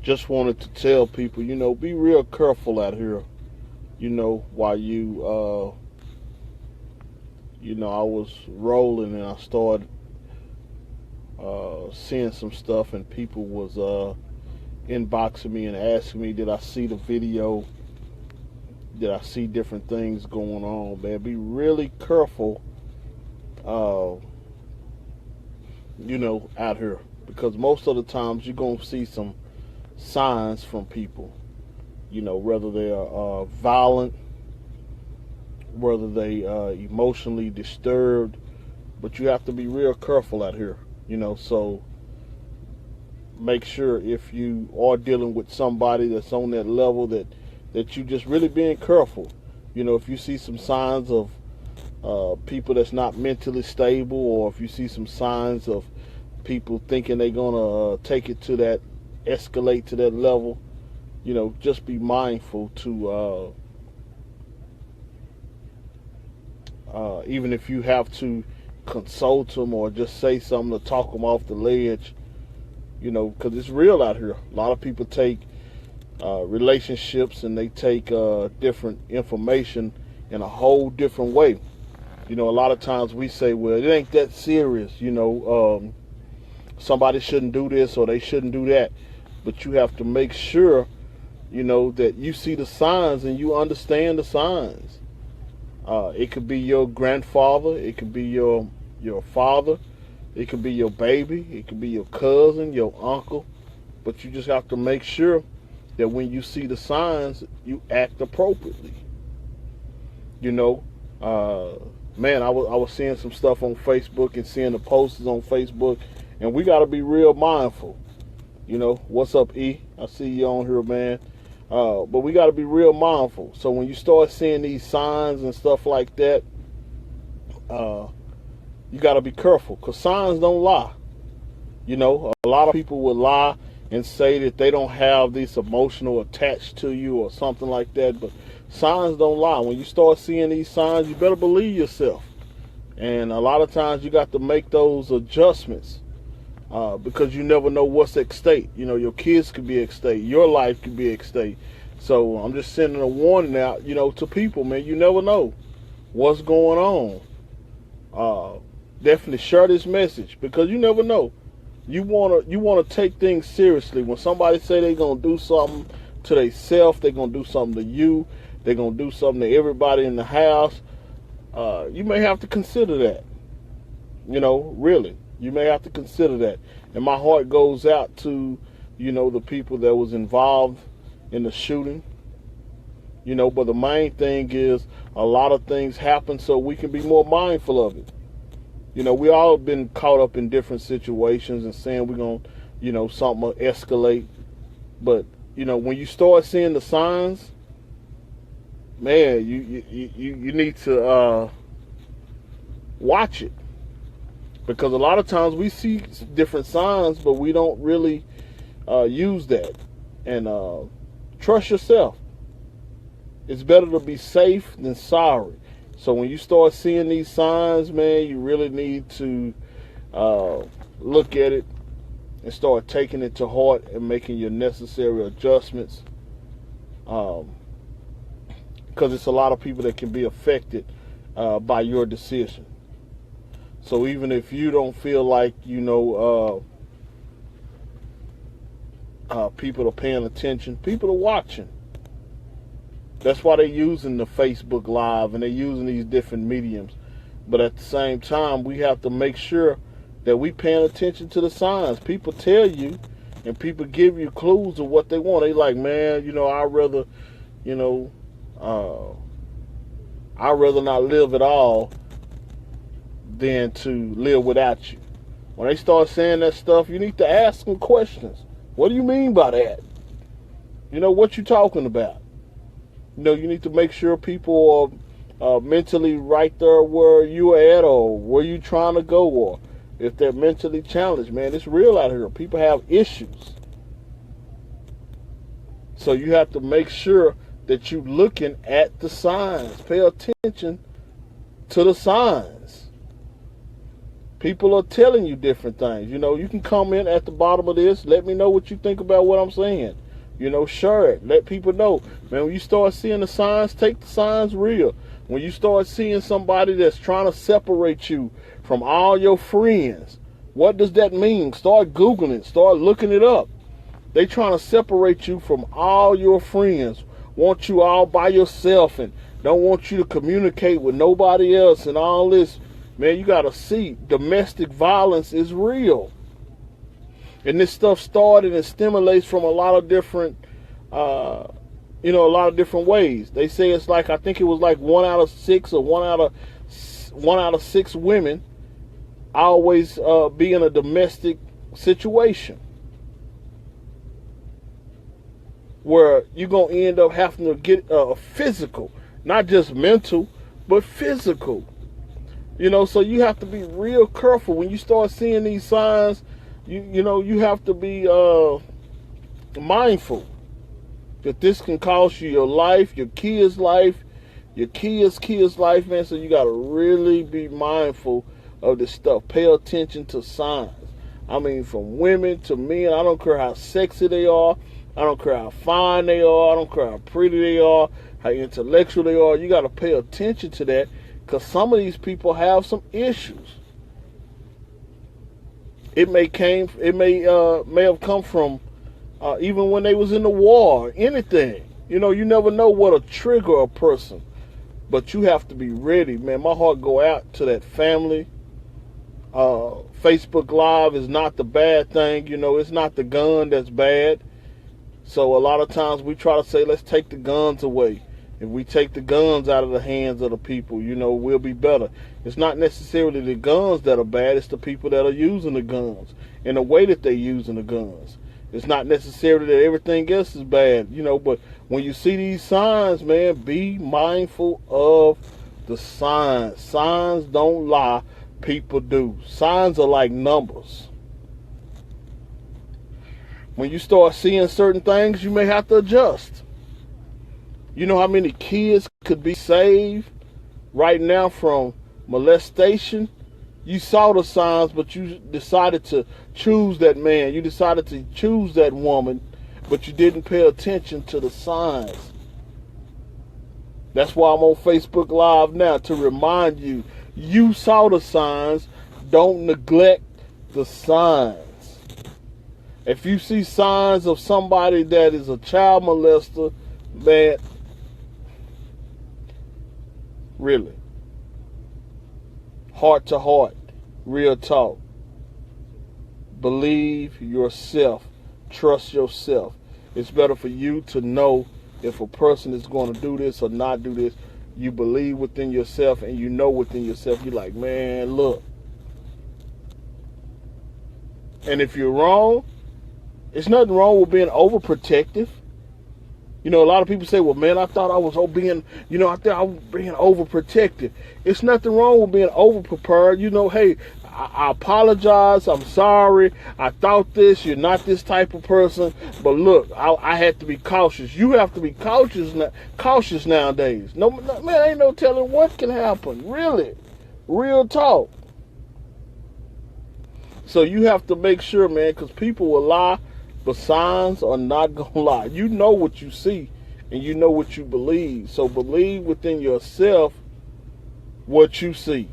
just wanted to tell people, be real careful out here. While I was rolling and I started seeing some stuff, and people was inboxing me and asking me, did I see the video? Did I see different things going on? Man, be really careful, uh, out here, because most of the times you're gonna see some signs from people. Whether they are violent, whether they emotionally disturbed, but you have to be real careful out here. So make sure if you are dealing with somebody that's on that level that you just really being careful. If you see some signs of people that's not mentally stable, or if you see some signs of people thinking they're gonna take it to that, escalate to that level, just be mindful to even if you have to consult them or just say something to talk them off the ledge, because it's real out here. A lot of people take relationships and they take different information in a whole different way. A lot of times we say, well, it ain't that serious, somebody shouldn't do this or they shouldn't do that. But you have to make sure, that you see the signs and you understand the signs. It could be your grandfather, it could be your father, it could be your baby, it could be your cousin, your uncle. But you just have to make sure that when you see the signs, you act appropriately. Man, I was seeing some stuff on Facebook and seeing the posters on Facebook, and we got to be real mindful. What's up, E? I see you on here, man. But we got to be real mindful. So when you start seeing these signs and stuff like that, you got to be careful, because signs don't lie. A lot of people will lie and say that they don't have this emotional attached to you or something like that, but signs don't lie. When you start seeing these signs, you better believe yourself. And a lot of times you got to make those adjustments, because you never know what's at stake. Your kids could be at stake, your life could be at stake. So I'm just sending a warning out, to people, man. You never know what's going on. Definitely share this message, because you never know. You wanna take things seriously. When somebody say they're gonna do something to themselves, they're gonna do something to you, they're gonna do something to everybody in the house. You may have to consider that. Really, you may have to consider that. And my heart goes out to, the people that was involved in the shooting. But the main thing is, a lot of things happen so we can be more mindful of it. We all been caught up in different situations and saying we're going to, something will escalate. But, when you start seeing the signs, man, you need to watch it. Because a lot of times we see different signs, but we don't really use that. And trust yourself. It's better to be safe than sorry. So when you start seeing these signs, man, you really need to look at it and start taking it to heart and making your necessary adjustments. Because it's a lot of people that can be affected by your decision. So even if you don't feel like, people are paying attention, people are watching. That's why they're using the Facebook Live and they're using these different mediums. But at the same time, we have to make sure that we paying attention to the signs. People tell you and people give you clues of what they want. They like, man, I'd rather, I'd rather not live at all than to live without you. When they start saying that stuff, you need to ask them questions. What do you mean by that? What you talking about? You need to make sure people are mentally right there where you are at, or where you trying to go, or if they're mentally challenged. Man, it's real out here. People have issues. So you have to make sure that you're looking at the signs. Pay attention to the signs. People are telling you different things. You know, you can comment at the bottom of this. Let me know what you think about what I'm saying. You know, share it. Let people know. Man, when you start seeing the signs, take the signs real. When you start seeing somebody that's trying to separate you from all your friends, what does that mean? Start Googling it. Start looking it up. They trying to separate you from all your friends. Want you all by yourself and don't want you to communicate with nobody else and all this. Man, you got to see domestic violence is real. And this stuff started and stimulates from a lot of different, a lot of different ways. They say it's like, I think it was like 1 out of 6 or 1 out of 6 women always be in a domestic situation where you're going to end up having to get physical, not just mental, but physical. You know, so you have to be real careful when you start seeing these signs. You have to be mindful that this can cost you your life, your kids' life, your kids' life, man. So you got to really be mindful of this stuff. Pay attention to signs. I mean, from women to men. I don't care how sexy they are. I don't care how fine they are. I don't care how pretty they are, how intellectual they are. You got to pay attention to that because some of these people have some issues. It may have come from even when they was in the war, anything. You know, you never know what'll trigger a person, but you have to be ready, man. My heart go out to that family. Facebook Live is not the bad thing. You know, it's not the gun that's bad. So a lot of times we try to say, let's take the guns away. If we take the guns out of the hands of the people, you know, we'll be better. It's not necessarily the guns that are bad. It's the people that are using the guns and the way that they're using the guns. It's not necessarily that everything else is bad, you know, but when you see these signs, man, be mindful of the signs. Signs don't lie. People do. Signs are like numbers. When you start seeing certain things, you may have to adjust. You know how many kids could be saved right now from molestation? You saw the signs, but you decided to choose that man. You decided to choose that woman, but you didn't pay attention to the signs. That's why I'm on Facebook Live now, to remind you, you saw the signs. Don't neglect the signs. If you see signs of somebody that is a child molester, man, really, heart to heart, real talk, believe yourself, trust yourself. It's better for you to know if a person is going to do this or not do this. You believe within yourself and you know within yourself, you're like, man, look. And if you're wrong, there's nothing wrong with being overprotective. You know, a lot of people say, well, man, I thought I was being overprotective. It's nothing wrong with being overprepared. You know, hey, I apologize. I'm sorry. I thought this. You're not this type of person. But look, I had to be cautious. You have to be cautious nowadays. No, man, ain't no telling what can happen. Really. Real talk. So you have to make sure, man, because people will lie. But signs are not going to lie. You know what you see and you know what you believe. So believe within yourself what you see.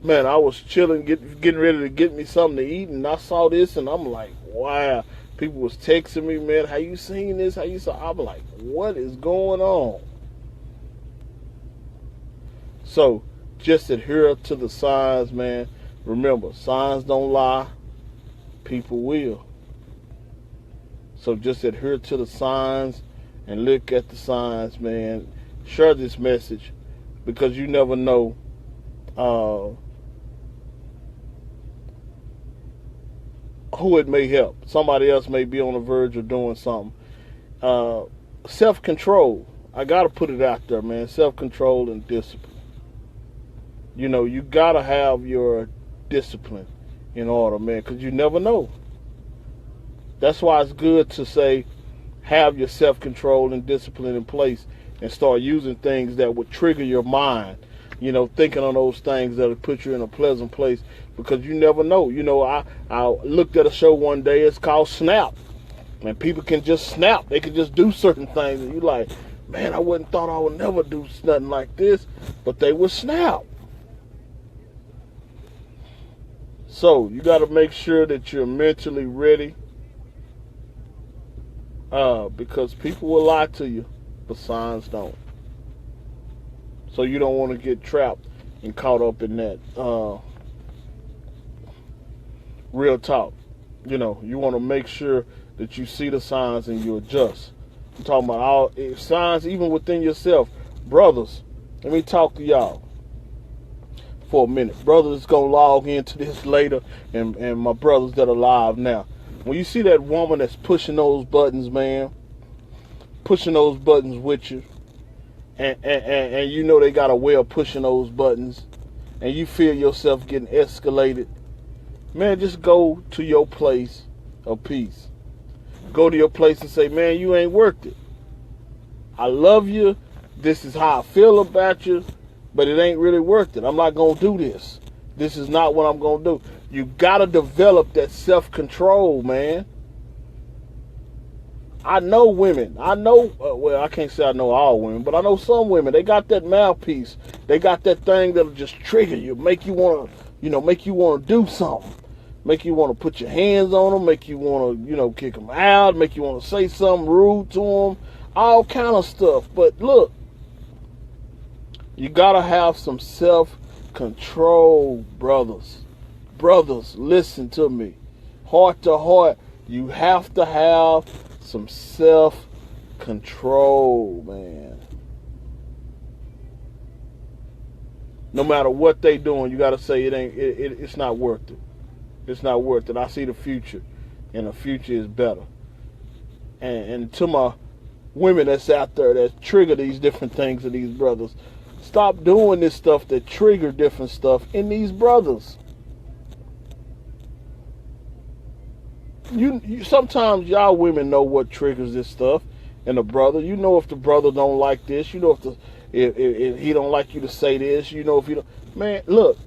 Man, I was chilling, getting ready to get me something to eat, and I saw this, and I'm like, wow. People was texting me, man, how you seen this? How you saw? I'm like, what is going on? So just adhere to the signs, man. Remember, signs don't lie. People will. So just adhere to the signs and look at the signs, man. Share this message because you never know who it may help. Somebody else may be on the verge of doing something. Self-control. I got to put it out there, man. Self-control and discipline. You know, you got to have your discipline in order, man, because you never know. That's why it's good to say, have your self-control and discipline in place and start using things that would trigger your mind. thinking on those things that'll put you in a pleasant place, because you never know. I looked at a show one day. It's called Snap. And people can just snap. They can just do certain things. And you're like, man, I wouldn't thought I would never do nothing like this. But they would snap. So you got to make sure that you're mentally ready. Because people will lie to you, but signs don't. So you don't want to get trapped and caught up in that. Real talk. You want to make sure that you see the signs and you adjust. I'm talking about all signs, even within yourself. Brothers, let me talk to y'all for a minute. Brothers going to log into this later, and my brothers that are live now. When you see that woman that's pushing those buttons, man, pushing those buttons with you, and they got a way of pushing those buttons, and you feel yourself getting escalated, man, just go to your place of peace. Go to your place and say, man, you ain't worth it. I love you. This is how I feel about you, but it ain't really worth it. I'm not going to do this. This is not what I'm going to do. You got to develop that self-control, man. I know women. Well, I can't say I know all women, but I know some women. They got that mouthpiece. They got that thing that'll just trigger you, make you want to do something. Make you want to put your hands on them, make you want to, kick them out, make you want to say something rude to them, all kind of stuff. But look, you got to have some self-control, brothers. Brothers, listen to me. Heart to heart, you have to have some self-control, man. No matter what they doing, you got to say it's not worth it. It's not worth it. I see the future, and the future is better. And to my women that's out there that trigger these different things in these brothers, stop doing this stuff that trigger different stuff in these brothers. You sometimes y'all women know what triggers this stuff in a brother. You know if the brother don't like this. You know if he don't like you to say this. You know if you don't. Man, look.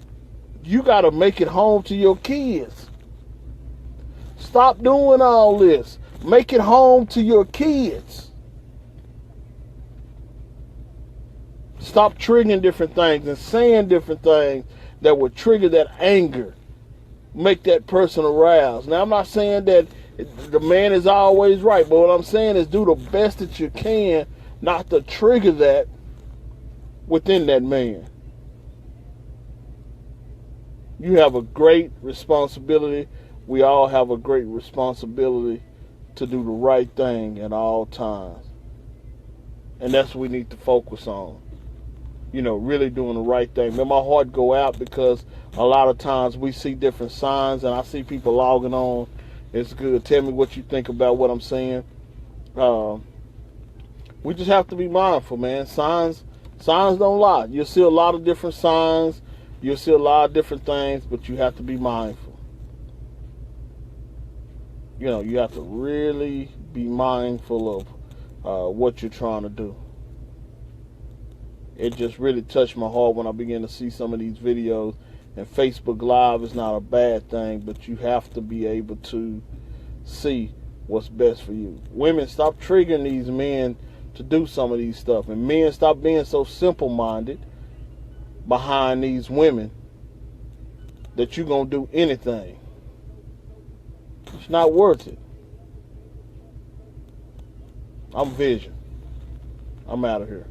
You got to make it home to your kids. Stop doing all this. Make it home to your kids. Stop triggering different things and saying different things that would trigger that anger. Make that person aroused. Now, I'm not saying that the man is always right, but what I'm saying is do the best that you can not to trigger that within that man. You have a great responsibility. We all have a great responsibility to do the right thing at all times. And that's what we need to focus on. Really doing the right thing. Let my heart go out, because a lot of times we see different signs, and I see people logging on. It's good. Tell me what you think about what I'm saying. We just have to be mindful, man. Signs don't lie. You'll see a lot of different signs. You'll see a lot of different things, but you have to be mindful. You have to really be mindful of what you're trying to do. It just really touched my heart when I began to see some of these videos. And Facebook Live is not a bad thing, but you have to be able to see what's best for you. Women, stop triggering these men to do some of these stuff. And men, stop being so simple-minded behind these women that you're going to do anything. It's not worth it. I'm Vision. I'm out of here.